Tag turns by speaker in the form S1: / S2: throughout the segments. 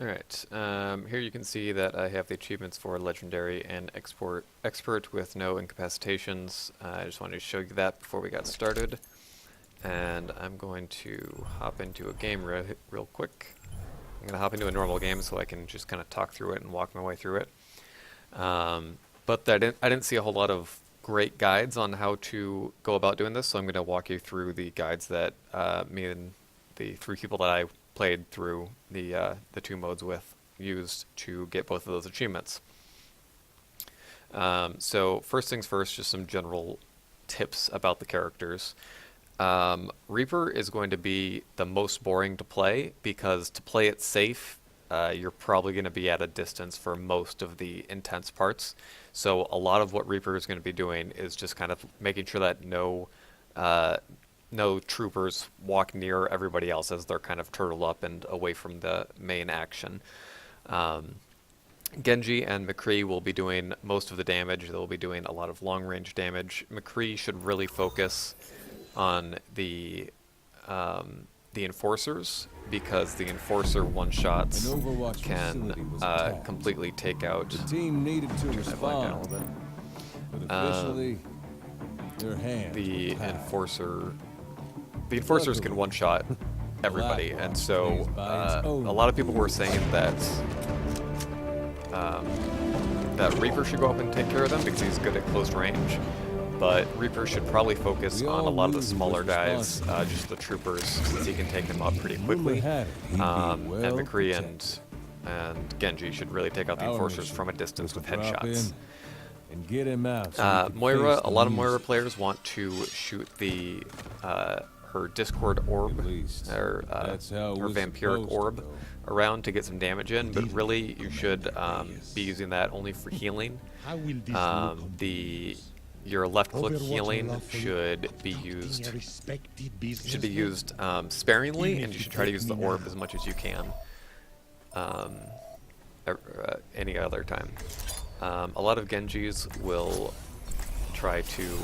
S1: Alright, here you can see that I have the achievements for Legendary and Expert with no incapacitations. I just wanted to show you that before we got started. And I'm going to hop into a game real quick. I'm going to hop into a normal game so I can just kind of talk through it and walk my way through it. But I didn't see a whole lot of great guides on how to go about doing this, so I'm going to walk you through the guides that me and the 3 people that I played through the 2 modes with used to get both of those achievements. So first things first, just some general tips about the characters. Reaper is going to be the most boring to play because to play it safe, you're probably going to be at a distance for most of the intense parts. So a lot of what Reaper is going to be doing is just kind of making sure that no troopers walk near everybody else as they're kind of turtled up and away from the main action. Genji and McCree will be doing most of the damage. They'll be doing a lot of long-range damage. McCree should really focus on the enforcers, because the enforcer one-shots can completely take out...
S2: The team needed to respond, but officially, their hands
S1: the enforcers can one-shot everybody, and so a lot of people were saying that that Reaper should go up and take care of them because he's good at close range. But Reaper should probably focus on a lot of the smaller guys, just the troopers, since he can take them out pretty quickly. And McCree and Genji should really take out the enforcers from a distance with headshots.
S2: And get him out.
S1: Moira, a lot of Moira players want to shoot the her Discord orb, or her vampiric orb, around to get some damage in, but really you should be using that only for healing. Your left-click healing should be used sparingly, and you should try to use the orb as much as you can any other time. A lot of Genjis will try to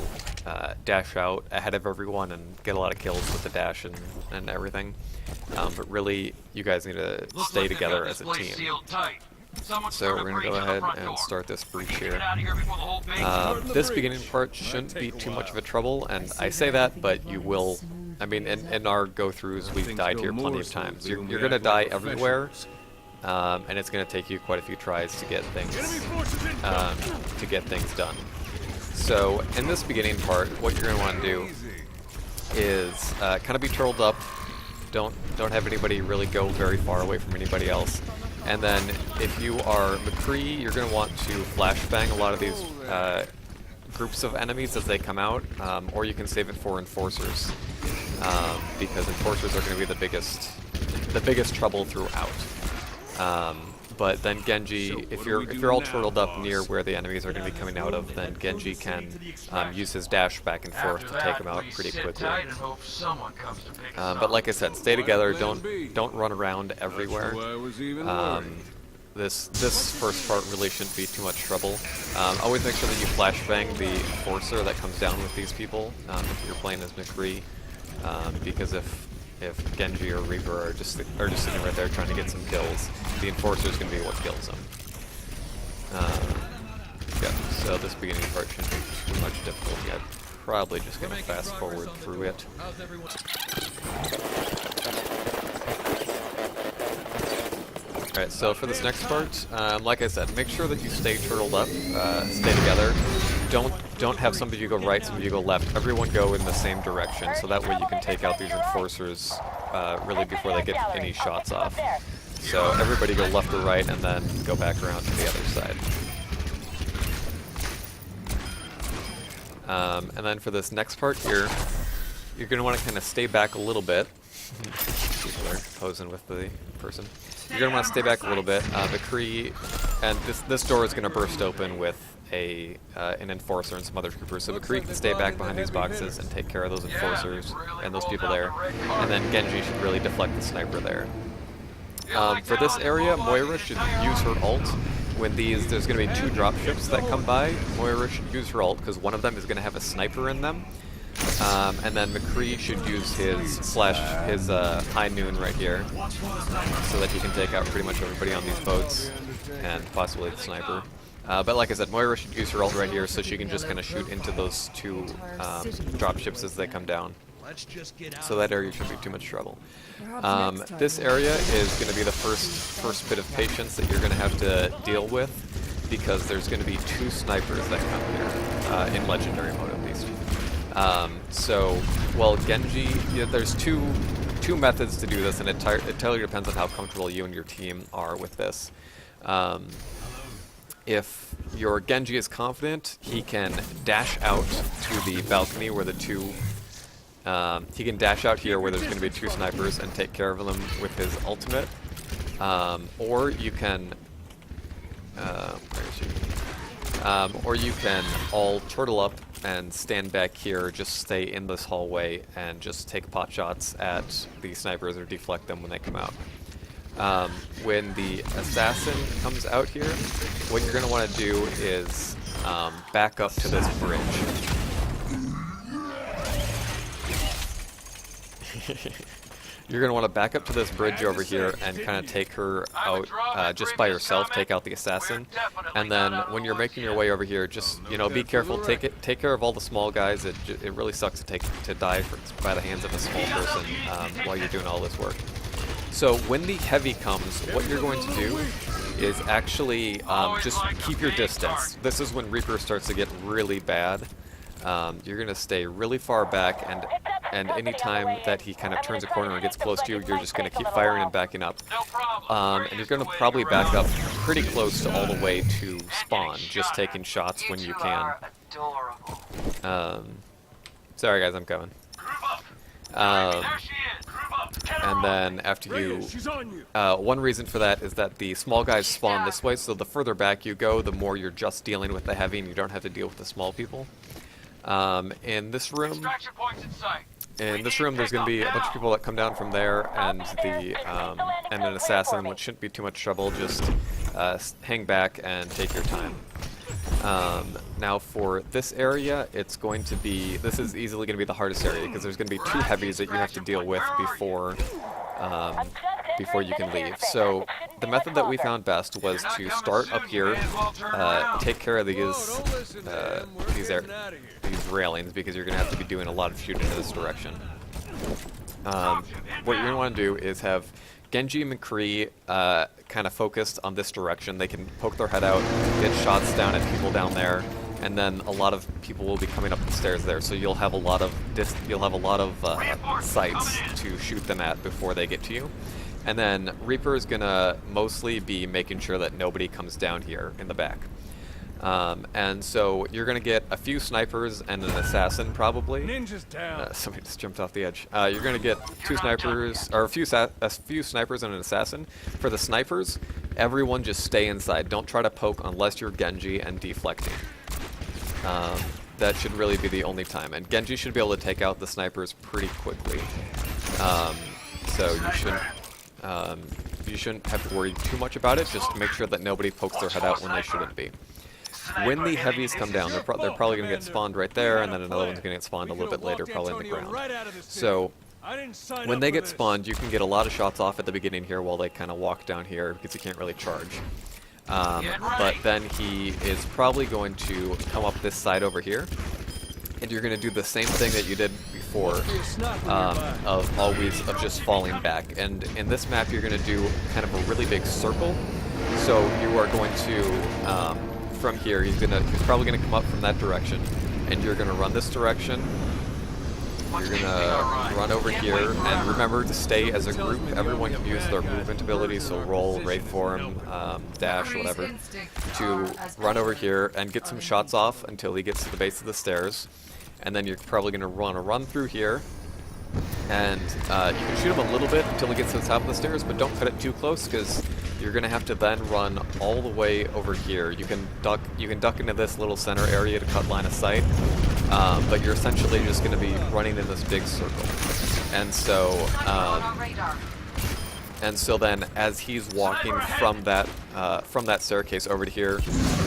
S1: dash out ahead of everyone and get a lot of kills with the dash and everything. But really, you guys need to stay together as a team. So we're going to go ahead and start this breach here. This beginning part shouldn't be too much of a trouble, and I say that, but you will. I mean, in our go-throughs, we've died here plenty of times. You're going to die everywhere, and it's going to take you quite a few tries to get things done. So in this beginning part, what you're going to want to do is kind of be turtled up. Don't have anybody really go very far away from anybody else. And then if you are McCree, you're going to want to flashbang a lot of these groups of enemies as they come out, or you can save it for enforcers, because enforcers are going to be the biggest trouble throughout. But then Genji, if you're all turtled up near where the enemies are going to be coming out of, then Genji can use his dash back and forth to take them out pretty quickly. But like I said, stay together. Don't run around everywhere. This first part really shouldn't be too much trouble. Always make sure that you flashbang the enforcer that comes down with these people if you're playing as McCree, because if Genji or Reaper are just sitting right there trying to get some kills, the enforcer is going to be what kills them. Yeah, so this beginning part shouldn't be too much difficult yet. Probably just going to fast forward through it. Alright, so for this next part, like I said, make sure that you stay turtled up, stay together. Don't have some of you go right, some of you go left. Everyone go in the same direction, so that way you can take out these enforcers really before they get any shots off. So everybody go left or right, and then go back around to the other side. And then for this next part here, you're going to want to kind of stay back a little bit. People are posing with the person. You're going to want to stay back a little bit. McCree, and this door is going to burst open with an enforcer and some other troopers. So McCree can stay back behind these boxes and take care of those enforcers and those people there. And then Genji should really deflect the sniper there. For this area, Moira should use her ult. When there's going to be 2 dropships that come by, Moira should use her ult because one of them is going to have a sniper in them. And then McCree should use his high noon right here, so that he can take out pretty much everybody on these boats, and possibly the sniper. But like I said, Moira should use her ult right here, so she can just kind of shoot into those two dropships as they come down. So that area shouldn't be too much trouble. This area is going to be the first bit of patience that you're going to have to deal with, because there's going to be 2 snipers that come here, in legendary mode at least. So, well, Genji, there's two methods to do this, and it entirely depends on how comfortable you and your team are with this. If your Genji is confident, he can dash out to the balcony where the he can dash out here where there's going to be 2 snipers and take care of them with his ultimate. Or you can or you can all turtle up and stand back here, just stay in this hallway and just take pot shots at the snipers or deflect them when they come out. When the assassin comes out here, what you're going to want to do is back up to this bridge. You're going to want to back up to this bridge over here and kind of take her out just by herself, take out the assassin. And then when you're making your way over here, just, be careful, take care of all the small guys. It really sucks to die by the hands of a small person while you're doing all this work. So when the heavy comes, what you're going to do is actually just keep your distance. This is when Reaper starts to get really bad. You're going to stay really far back, and any time that he kind of turns a corner and gets close to you, you're just going to keep firing and backing up. And you're going to probably back up pretty close to all the way to spawn, just taking shots when you can. Sorry guys, I'm coming. And then after you, one reason for that is that the small guys spawn this way, so the further back you go, the more you're just dealing with the heavy and you don't have to deal with the small people. In this room, there's going to be a bunch of people that come down from there, and and an assassin, which shouldn't be too much trouble. Just hang back and take your time. Now for this area, this is easily going to be the hardest area, because there's going to be 2 heavies that you have to deal with before you can leave. So the method that we found best was to start up here, take care of these railings, because you're going to have to be doing a lot of shooting in this direction. What you're going to want to do is have Genji and McCree kind of focused on this direction. They can poke their head out, get shots down at people down there, and then a lot of people will be coming up the stairs there. So you'll have a lot of sights to shoot them at before they get to you. And then Reaper is gonna mostly be making sure that nobody comes down here in the back. And so you're gonna get a few snipers and an assassin probably.
S2: Ninjas down.
S1: Somebody just jumped off the edge. You're gonna get 2 snipers, or a few snipers and an assassin. For the snipers, everyone just stay inside. Don't try to poke unless you're Genji and deflecting. That should really be the only time. And Genji should be able to take out the snipers pretty quickly. So you shouldn't have to worry too much about it. Just make sure that nobody pokes their head out when they shouldn't be. When the heavies come down, they're probably going to get spawned right there, and then another one's going to get spawned a little bit later, probably on the ground. So when they get spawned, you can get a lot of shots off at the beginning here while they kind of walk down here, because you can't really charge. But then he is probably going to come up this side over here, and you're going to do the same thing that you did before, of just falling back. And in this map, you're going to do kind of a really big circle. So you are going to, from here, he's probably going to come up from that direction, and you're going to run this direction. You're going to run over here, and remember to stay as a group. Everyone can use their movement ability, so roll, raid form, dash, whatever, to run over here and get some shots off until he gets to the base of the stairs. And then you're probably going to run through here, and you can shoot him a little bit until he gets to the top of the stairs, but don't cut it too close, because you're going to have to then run all the way over here. You can duck into this little center area to cut line of sight, but you're essentially just going to be running in this big circle. And so And so then, as he's walking from that staircase over to here,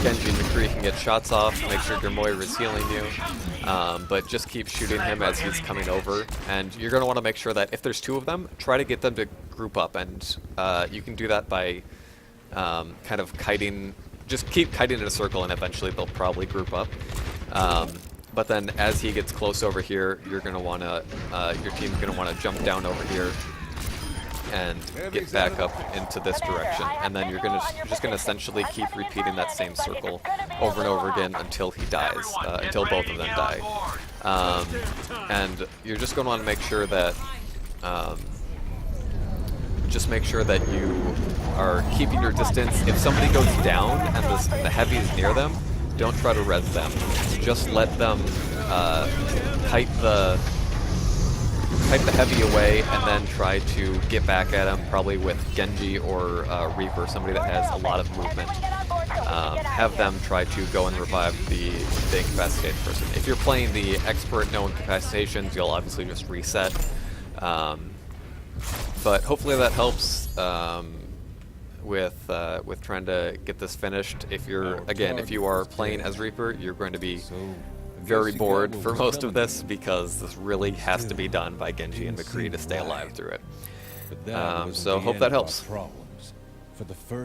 S1: Genji and McCree can get shots off. Make sure your Moira is healing you, but just keep shooting him as he's coming over. And you're going to want to make sure that if there's two of them, try to get them to group up. And you can do that by kind of kiting. Just keep kiting in a circle, and eventually they'll probably group up. But then, as he gets close over here, you're going to want to your team's going to want to jump down over here and get back up into this direction, and then you're just gonna essentially keep repeating that same circle over and over again until he dies, until both of them die. And you're just gonna want to make sure that you are keeping your distance. If somebody goes down and the heavy is near them, don't try to res them. Just let them kite the heavy away, and then try to get back at him, probably with Genji or Reaper, somebody that has a lot of movement. Have them try to go and revive the incapacitated person. If you're playing the expert no incapacitations, you'll obviously just reset. But hopefully that helps with trying to get this finished. If you are playing as Reaper, you're going to be very bored for most of this, because this really has to be done by Genji and McCree to stay alive through it. So hope that helps.
S2: For the first